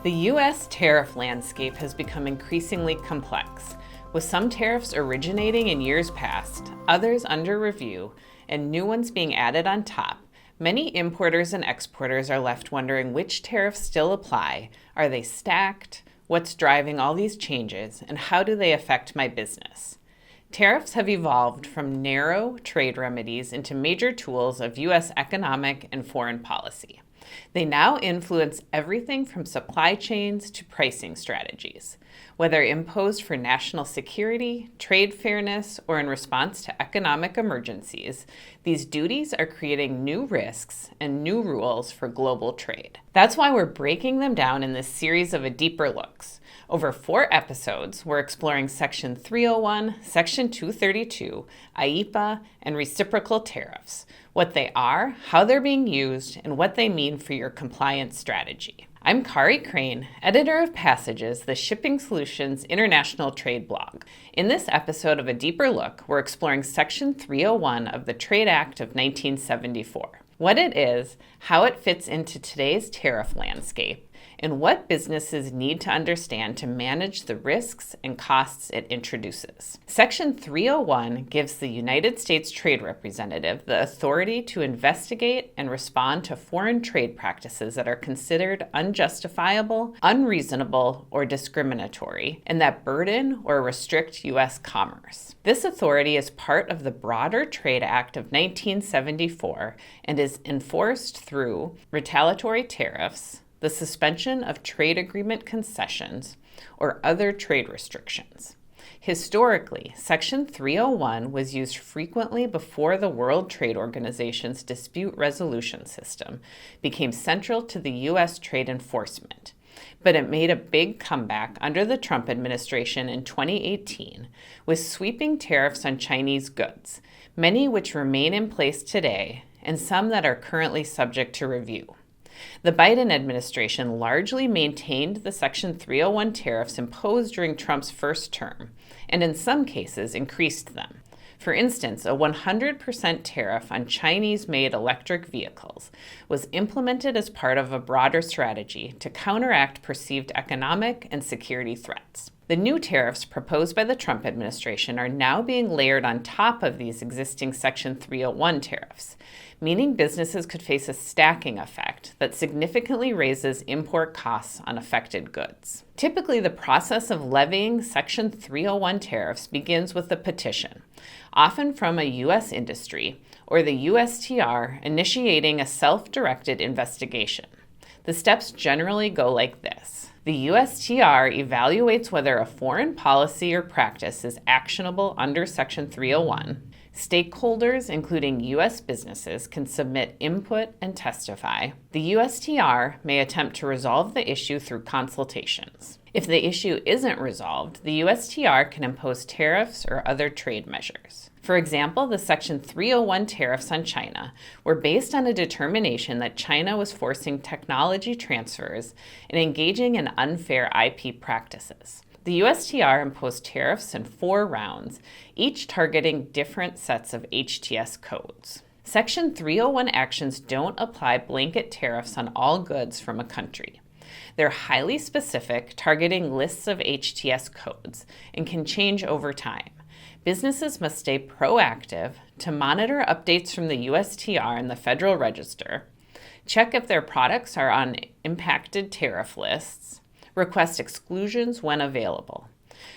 The U.S. tariff landscape has become increasingly complex, with some tariffs originating in years past, others under review, and new ones being added on top. Many importers and exporters are left wondering which tariffs still apply. Are they stacked? What's driving all these changes, and how do they affect my business? Tariffs have evolved from narrow trade remedies into major tools of U.S. economic and foreign policy. They now influence everything from supply chains to pricing strategies. Whether imposed for national security, trade fairness, or in response to economic emergencies, these duties are creating new risks and new rules for global trade. That's why we're breaking them down in this series of A Deeper Looks. Over 4 episodes, we're exploring Section 301, Section 232, IEEPA, and reciprocal tariffs, what they are, how they're being used, and what they mean for your compliance strategy. I'm Kari Crane, editor of Passages, the Shipping Solutions International Trade blog. In this episode of A Deeper Look, we're exploring Section 301 of the Trade Act of 1974, what it is, how it fits into today's tariff landscape, and what businesses need to understand to manage the risks and costs it introduces. Section 301 gives the United States Trade Representative the authority to investigate and respond to foreign trade practices that are considered unjustifiable, unreasonable, or discriminatory, and that burden or restrict U.S. commerce. This authority is part of the broader Trade Act of 1974 and is enforced through retaliatory tariffs, the suspension of trade agreement concessions, or other trade restrictions. Historically, Section 301 was used frequently before the World Trade Organization's dispute resolution system became central to the U.S. trade enforcement. But it made a big comeback under the Trump administration in 2018 with sweeping tariffs on Chinese goods, many which remain in place today, and some that are currently subject to review. The Biden administration largely maintained the Section 301 tariffs imposed during Trump's first term, and in some cases increased them. For instance, a 100% tariff on Chinese-made electric vehicles was implemented as part of a broader strategy to counteract perceived economic and security threats. The new tariffs proposed by the Trump administration are now being layered on top of these existing Section 301 tariffs, meaning businesses could face a stacking effect that significantly raises import costs on affected goods. Typically, the process of levying Section 301 tariffs begins with a petition, often from a U.S. industry, or the USTR initiating a self-directed investigation. The steps generally go like this. The USTR evaluates whether a foreign policy or practice is actionable under Section 301. Stakeholders, including U.S. businesses, can submit input and testify. The USTR may attempt to resolve the issue through consultations. If the issue isn't resolved, the USTR can impose tariffs or other trade measures. For example, the Section 301 tariffs on China were based on a determination that China was forcing technology transfers and engaging in unfair IP practices. The USTR imposed tariffs in 4 rounds, each targeting different sets of HTS codes. Section 301 actions don't apply blanket tariffs on all goods from a country. They're highly specific, targeting lists of HTS codes, and can change over time. Businesses must stay proactive to monitor updates from the USTR and the Federal Register, check if their products are on impacted tariff lists, request exclusions when available.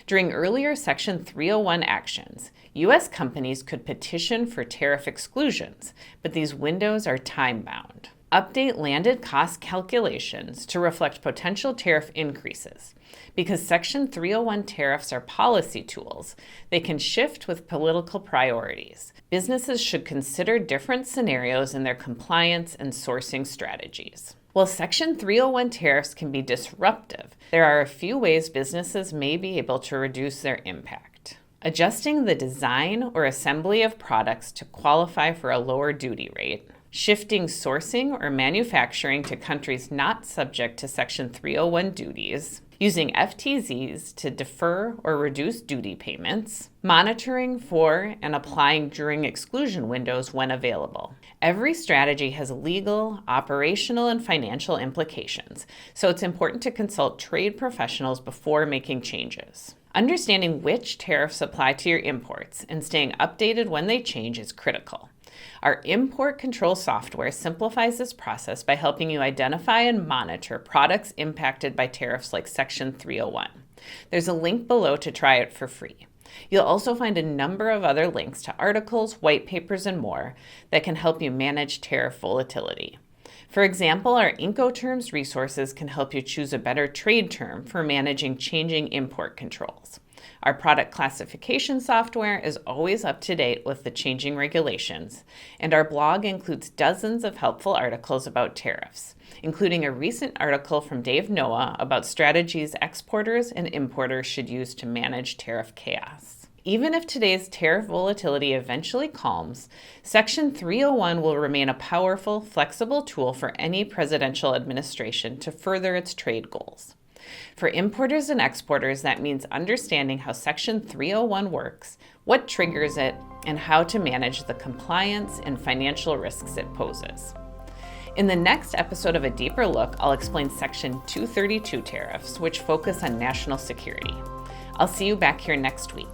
During earlier Section 301 actions, U.S. companies could petition for tariff exclusions, but these windows are time-bound. Update landed cost calculations to reflect potential tariff increases. Because Section 301 tariffs are policy tools, they can shift with political priorities. Businesses should consider different scenarios in their compliance and sourcing strategies. While Section 301 tariffs can be disruptive, there are a few ways businesses may be able to reduce their impact. Adjusting the design or assembly of products to qualify for a lower duty rate, shifting sourcing or manufacturing to countries not subject to Section 301 duties, using FTZs to defer or reduce duty payments, monitoring for and applying during exclusion windows when available. Every strategy has legal, operational, and financial implications, so it's important to consult trade professionals before making changes. Understanding which tariffs apply to your imports and staying updated when they change is critical. Our import control software simplifies this process by helping you identify and monitor products impacted by tariffs like Section 301. There's a link below to try it for free. You'll also find a number of other links to articles, white papers, and more that can help you manage tariff volatility. For example, our Incoterms resources can help you choose a better trade term for managing changing import controls. Our product classification software is always up to date with the changing regulations, and our blog includes dozens of helpful articles about tariffs, including a recent article from Dave Noah about strategies exporters and importers should use to manage tariff chaos. Even if today's tariff volatility eventually calms, Section 301 will remain a powerful, flexible tool for any presidential administration to further its trade goals. For importers and exporters, that means understanding how Section 301 works, what triggers it, and how to manage the compliance and financial risks it poses. In the next episode of A Deeper Look, I'll explain Section 232 tariffs, which focus on national security. I'll see you back here next week.